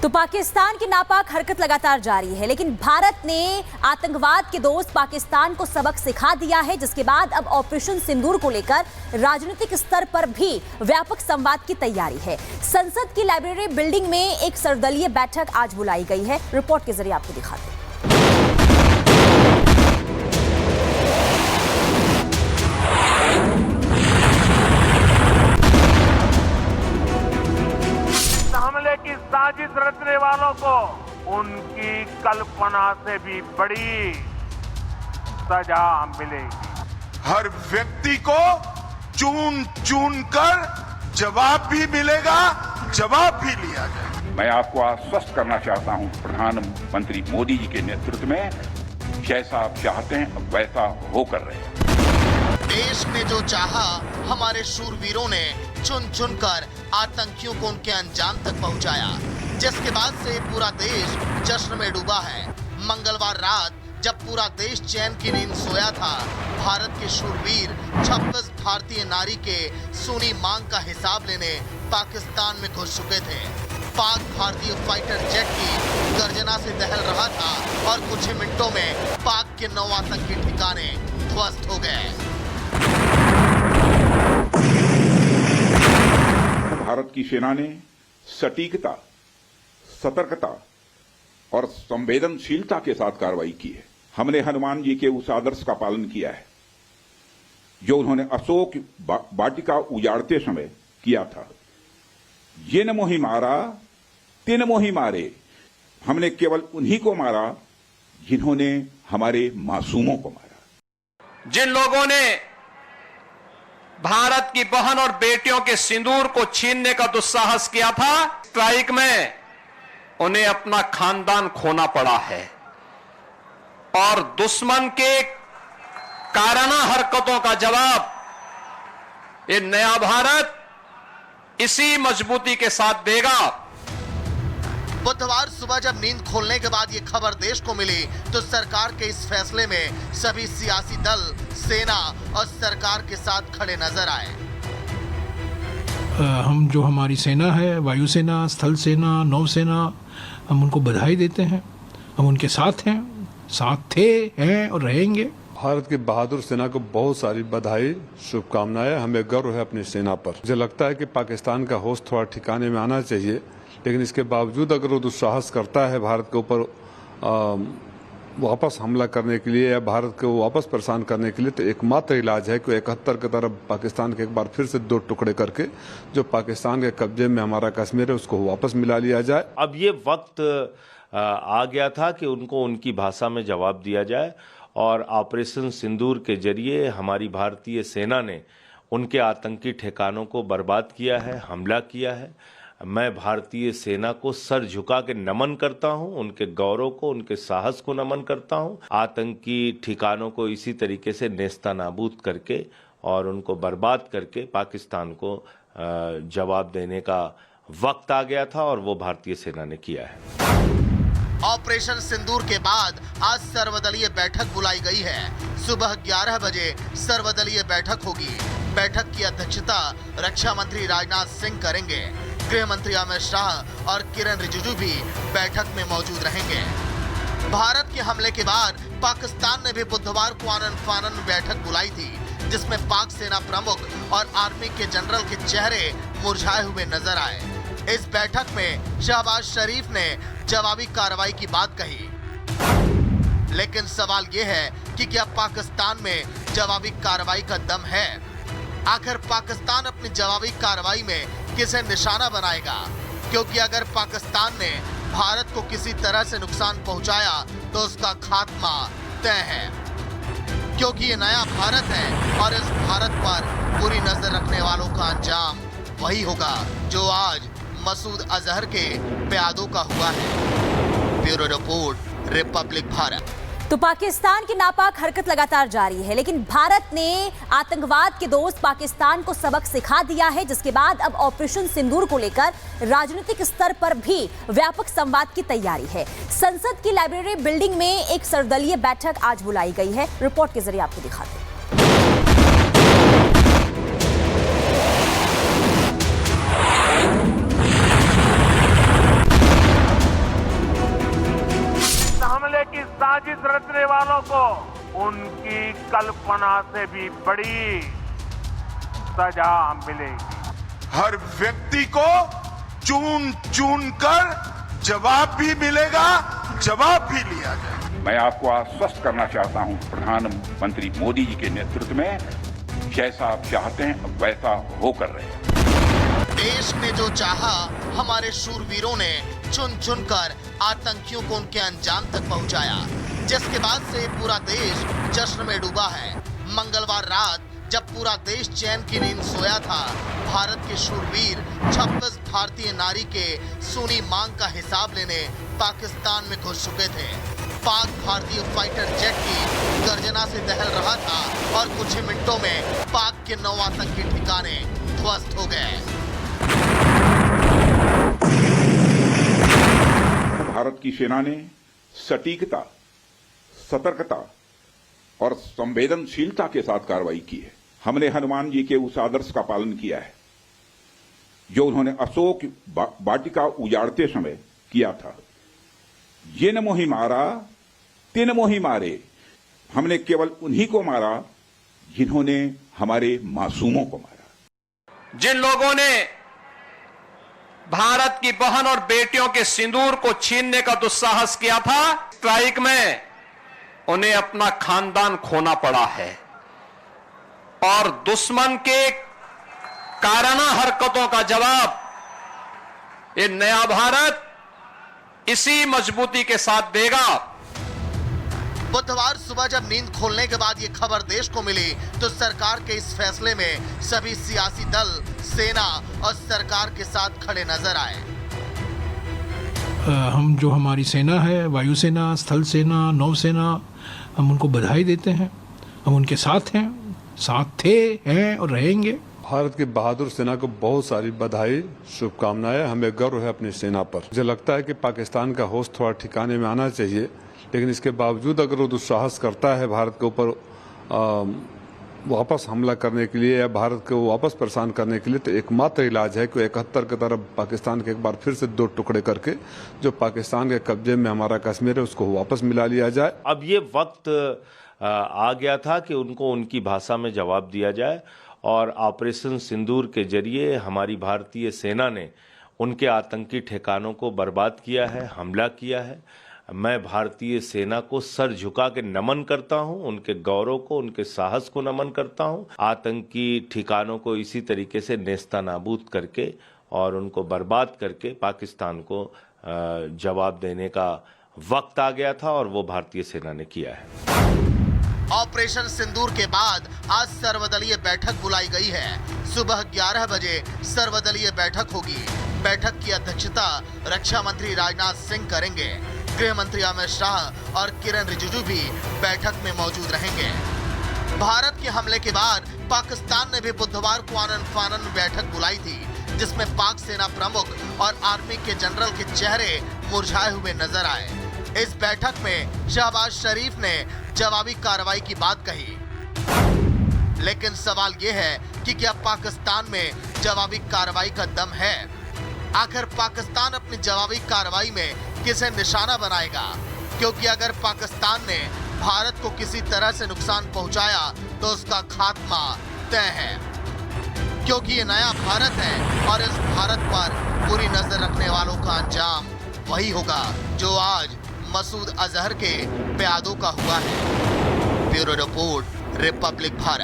तो पाकिस्तान की नापाक हरकत लगातार जारी है, लेकिन भारत ने आतंकवाद के दोस्त पाकिस्तान को सबक सिखा दिया है, जिसके बाद अब ऑपरेशन सिंदूर को लेकर राजनीतिक स्तर पर भी व्यापक संवाद की तैयारी है। संसद की लाइब्रेरी बिल्डिंग में एक सर्वदलीय बैठक आज बुलाई गई है। रिपोर्ट के जरिए आपको दिखाते हैं। हमले की साजिश रचने वालों को उनकी कल्पना से भी बड़ी सजा मिलेगी। हर व्यक्ति को चुन चुन कर जवाब भी मिलेगा, जवाब भी लिया जाएगा। मैं आपको आश्वस्त करना चाहता हूं, प्रधानमंत्री मोदी जी के नेतृत्व में जैसा आप चाहते हैं वैसा होकर रहे। देश ने जो चाहा, हमारे शूरवीरों ने चुन चुन कर आतंकियों को उनके अंजाम तक पहुंचाया, जिसके बाद से पूरा देश जश्न में डूबा है। मंगलवार रात जब पूरा देश चैन की नींद सोया था, भारत के शूरवीर 26 भारतीय नारी के सूनी मांग का हिसाब लेने पाकिस्तान में घुस चुके थे। पाक भारतीय फाइटर जेट की गर्जना से दहल रहा था और कुछ ही मिनटों में पाक के 9 आतंकी ठिकाने ध्वस्त हो गए। भारत की सेना ने सटीकता, सतर्कता और संवेदनशीलता के साथ कार्रवाई की है। हमने हनुमान जी के उस आदर्श का पालन किया है जो उन्होंने अशोक वाटिका उजाड़ते समय किया था। जिन मोहि मारा तिन मोहि मारे। हमने केवल उन्हीं को मारा जिन्होंने हमारे मासूमों को मारा। जिन लोगों ने भारत की बहन और बेटियों के सिंदूर को छीनने का दुस्साहस किया था, स्ट्राइक में उन्हें अपना खानदान खोना पड़ा है और दुश्मन के काराना हरकतों का जवाब ये नया भारत इसी मजबूती के साथ देगा। बुधवार सुबह जब नींद खोलने के बाद ये खबर देश को मिली तो सरकार के इस फैसले में सभी सियासी दल, सेना और सरकार के साथ खड़े नजर आए। हम जो हमारी सेना है, वायुसेना, स्थल सेना, नौसेना, हम उनको बधाई देते हैं। हम उनके साथ हैं, साथ थे, हैं और रहेंगे। भारत की बहादुर सेना को बहुत सारी बधाई, शुभकामनाएं। हमें गर्व है अपनी सेना पर। मुझे लगता है कि पाकिस्तान का होश थोड़ा ठिकाने में आना चाहिए, लेकिन इसके बावजूद अगर वो दुस्साहस करता है भारत के ऊपर वापस हमला करने के लिए या भारत को वापस परेशान करने के लिए, तो एकमात्र इलाज है कि 71 की तरफ पाकिस्तान के एक बार फिर से 2 टुकड़े करके जो पाकिस्तान के कब्जे में हमारा कश्मीर है उसको वापस मिला लिया जाए। अब ये वक्त आ गया था कि उनको उनकी भाषा में जवाब दिया जाए और ऑपरेशन सिंदूर के जरिए हमारी भारतीय सेना ने उनके आतंकी ठिकानों को बर्बाद किया है, हमला किया है। मैं भारतीय सेना को सर झुका के नमन करता हूं, उनके गौरव को, उनके साहस को नमन करता हूं। आतंकी ठिकानों को इसी तरीके से नेस्तनाबूद करके और उनको बर्बाद करके पाकिस्तान को जवाब देने का वक्त आ गया था और वो भारतीय सेना ने किया है। ऑपरेशन सिंदूर के बाद आज सर्वदलीय बैठक बुलाई गई है। सुबह 11 बजे सर्वदलीय बैठक होगी। बैठक की अध्यक्षता रक्षा मंत्री राजनाथ सिंह करेंगे। गृह मंत्री अमित शाह और किरण रिजिजू भी बैठक में मौजूद रहेंगे। भारत के हमले के बाद पाकिस्तान ने भी बुधवार को आनन फानन में बैठक बुलाई थी, जिसमें पाक सेना प्रमुख और आर्मी के जनरल के चेहरे मुरझाए हुए नजर आए। इस बैठक में शहबाज शरीफ ने जवाबी कार्रवाई की बात कही, लेकिन सवाल यह है कि क्या पाकिस्तान में जवाबी कार्रवाई का दम है? आखिर पाकिस्तान अपनी जवाबी कार्रवाई में किसे निशाना बनाएगा? क्योंकि अगर पाकिस्तान ने भारत को किसी तरह से नुकसान पहुंचाया तो उसका खात्मा तय है, क्योंकि ये नया भारत है और इस भारत पर बुरी नजर रखने वालों का अंजाम वही होगा जो आज मसूद अजहर के प्यादों का हुआ है। Bureau report, Republic Bharat. तो पाकिस्तान की नापाक हरकत लगातार जारी है, लेकिन भारत ने आतंकवाद के दोस्त पाकिस्तान को सबक सिखा दिया है, जिसके बाद अब ऑपरेशन सिंदूर को लेकर राजनीतिक स्तर पर भी व्यापक संवाद की तैयारी है। संसद की लाइब्रेरी बिल्डिंग में एक सर्वदलीय बैठक आज बुलाई गई है। रिपोर्ट के जरिए आपको दिखाते हैं। साजिश रचने वालों को उनकी कल्पना से भी बड़ी सजा मिलेगी। हर व्यक्ति को चुन चुन कर जवाब भी मिलेगा, जवाब भी लिया जाएगा। मैं आपको आश्वस्त करना चाहता हूं, प्रधानमंत्री मोदी जी के नेतृत्व में जैसा आप चाहते हैं वैसा होकर रहे। देश ने जो चाहा हमारे शूरवीरों ने चुन चुन कर आतंकियों को उनके अंजाम तक पहुंचाया, जिसके बाद से पूरा देश जश्न में डूबा है। मंगलवार रात जब पूरा देश चैन की नींद सोया था, भारत के शूरवीर 26 भारतीय नारी के सूनी मांग का हिसाब लेने पाकिस्तान में घुस चुके थे। पाक भारतीय फाइटर जेट की गर्जना से दहल रहा था और कुछ ही मिनटों में पाक के 9 आतंकी ठिकाने ध्वस्त हो गए। भारत की सेना ने सटीकता, सतर्कता और संवेदनशीलता के साथ कार्रवाई की है। हमने हनुमान जी के उस आदर्श का पालन किया है जो उन्होंने अशोक वाटिका उजाड़ते समय किया था। ये न मोहि मारा, तिन मोहि मारे। हमने केवल उन्हीं को मारा जिन्होंने हमारे मासूमों को मारा। जिन लोगों ने भारत की बहन और बेटियों के सिंदूर को छीनने का दुस्साहस किया था, स्ट्राइक में उन्हें अपना खानदान खोना पड़ा है और दुश्मन के काराना हरकतों का जवाब ये नया भारत इसी मजबूती के साथ देगा। बुधवार सुबह जब नींद खोलने के बाद ये खबर देश को मिली तो सरकार के इस फैसले में सभी सियासी दल, सेना और सरकार के साथ खड़े नजर आए। हम जो हमारी सेना है, वायुसेना, स्थल सेना, नौसेना, हम उनको बधाई देते हैं। हम उनके साथ हैं, साथ थे, हैं और रहेंगे। भारत की बहादुर सेना को बहुत सारी बधाई, शुभकामनाएं। हमें गर्व है अपनी सेना पर। मुझे लगता है कि पाकिस्तान का होश थोड़ा ठिकाने में आना चाहिए, लेकिन इसके बावजूद अगर वो दुस्साहस करता है भारत के ऊपर वापस हमला करने के लिए या भारत को वापस परेशान करने के लिए, तो एकमात्र इलाज है कि 71 की तरफ पाकिस्तान के एक बार फिर से 2 टुकड़े करके जो पाकिस्तान के कब्जे में हमारा कश्मीर है उसको वापस मिला लिया जाए। अब ये वक्त आ गया था कि उनको उनकी भाषा में जवाब दिया जाए और ऑपरेशन सिंदूर के जरिए हमारी भारतीय सेना ने उनके आतंकी ठिकानों को बर्बाद किया है, हमला किया है। मैं भारतीय सेना को सर झुका के नमन करता हूं, उनके गौरव को, उनके साहस को नमन करता हूं। आतंकी ठिकानों को इसी तरीके से नेस्तनाबूद करके और उनको बर्बाद करके पाकिस्तान को जवाब देने का वक्त आ गया था और वो भारतीय सेना ने किया है। ऑपरेशन सिंदूर के बाद आज सर्वदलीय बैठक बुलाई गई है। सुबह 11 बजे सर्वदलीय बैठक होगी। बैठक की अध्यक्षता रक्षा मंत्री राजनाथ सिंह करेंगे। गृह मंत्री अमित शाह और किरण रिजिजू भी बैठक में मौजूद रहेंगे। भारत के हमले के बाद पाकिस्तान ने भी बुधवार को आनन फानन बैठक बुलाई थी, जिसमें पाक सेना प्रमुख और आर्मी के जनरल के चेहरे मुरझाए हुए नजर आए। इस बैठक में शहबाज शरीफ ने जवाबी कार्रवाई की बात कही, लेकिन सवाल यह है कि क्या पाकिस्तान में जवाबी कार्रवाई का दम है? आखिर पाकिस्तान अपनी जवाबी कार्रवाई में किसे निशाना बनाएगा? क्योंकि अगर पाकिस्तान ने भारत को किसी तरह से नुकसान पहुंचाया तो उसका खात्मा तय है, क्योंकि ये नया भारत है और इस भारत पर बुरी नजर रखने वालों का अंजाम वही होगा जो आज मसूद अजहर के प्यादों का हुआ है। Bureau report, Republic Bharat.